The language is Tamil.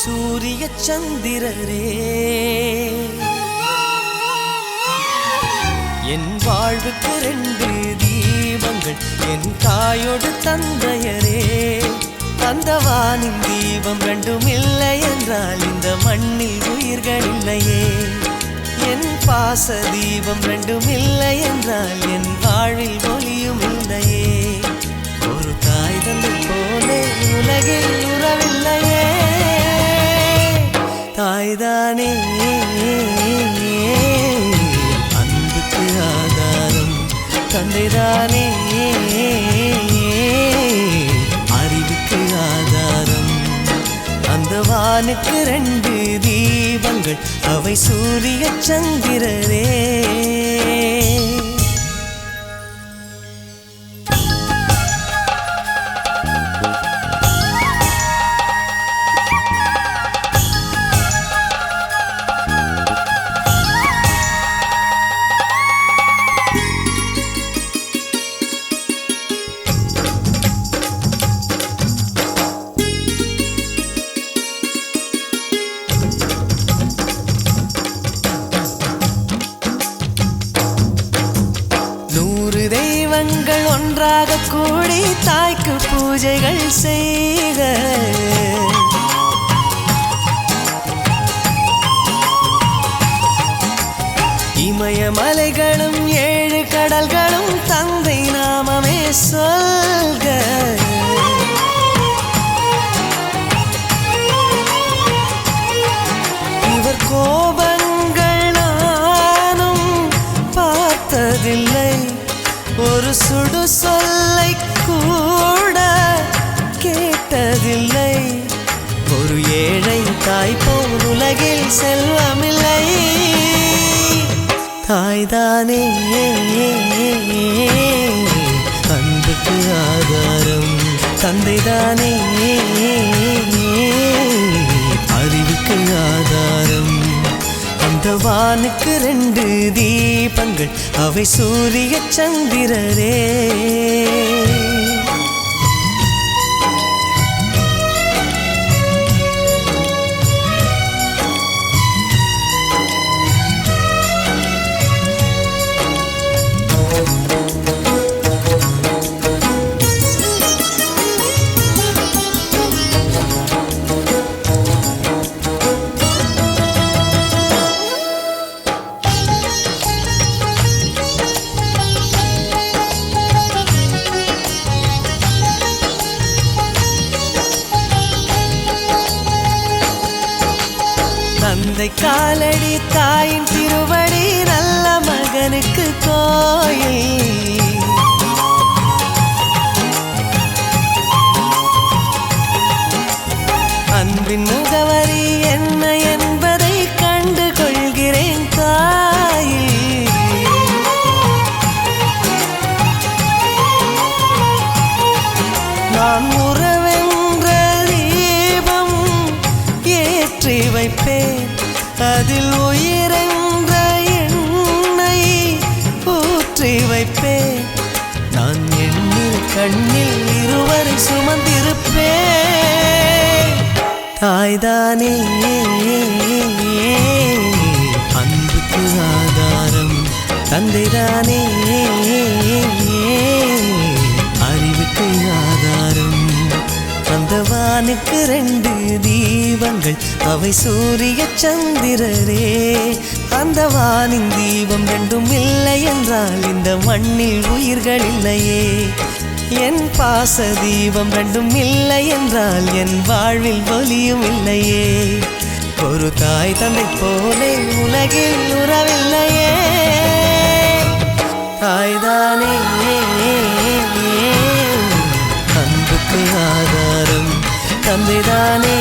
சூரிய சந்திரரே என் வாழ்வுக்கு 2 தீபங்கள் என் தாயோடு தந்தையரே அந்த வானின் தீபம் 2ம் இல்லை என்றால் இந்த மண்ணில் உயிர்கள் இல்லையே என் பாச தீபம் 2ம் இல்லை என்றால் என் வாழ்வில் ஒளியும் இல்லையே ஒரு தாய் தந்தை போலே உலகில் உறவில்லையே தாய்தானே அன்புக்கு ஆதாரம் தந்தைதானே அறிவுக்கு ஆதாரம் அந்த வானுக்கு 2 தீபங்கள் அவை சூரிய சந்திரரே தெய்வங்கள் ஒன்றாக கூடி தாய்க்கு பூஜைகள் செய்க இமயமலைகளும் 7 கடல்களும் தந்தை நாமமே சொல்க இவர் கோபங்கள் நானும் பார்த்ததில்லை ஒரு சுடு சொல்லை கூட கேட்டதில்லை ஒரு ஏழை தாய் போல் உலகில் செல்வமில்லை தாய்தானே அன்புக்கு ஆதாரம் தந்தைதானே அறிவுக்கு ஆதாரம் அந்த வானுக்கு 2 தீபங்கள் அவை சூரிய சந்திரரே தந்தை காலடி தாயின் திருவடி நல்ல மகனுக்கு கோயில் அன்பின் முகவரி என்ன என்பதை கண்டு கொள்கிறேன் தாயில் நான் உறவென்ற தீபம் ஏற்றி வைப்பேன் அதில் உயிரென்ற எண்ணெய் ஊற்றி வைப்பேன் நான் எண்ணில் கண்ணில் இருவரை சுமந்திருப்பேன் தாய்தானே அன்புக்கு ஆதாரம் தந்தைதானே அறிவுக்கு ஆதாரம் அந்த வானுக்கு 2 தீபங்கள் அவை சூரிய சந்திரரே அந்த வானின் தீபம் 2ம் இல்லை என்றால் இந்த மண்ணில் உயிர்கள் இல்லையே என் பாச தீபம் 2ம் இல்லை என்றால் என் வாழ்வில் ஒளியும் இல்லையே ஒரு தாய் தந்தை போலே உலகில் உறவில்லையே தாய்தானே அன்புக்கு ஆதாரம் தந்தைதானே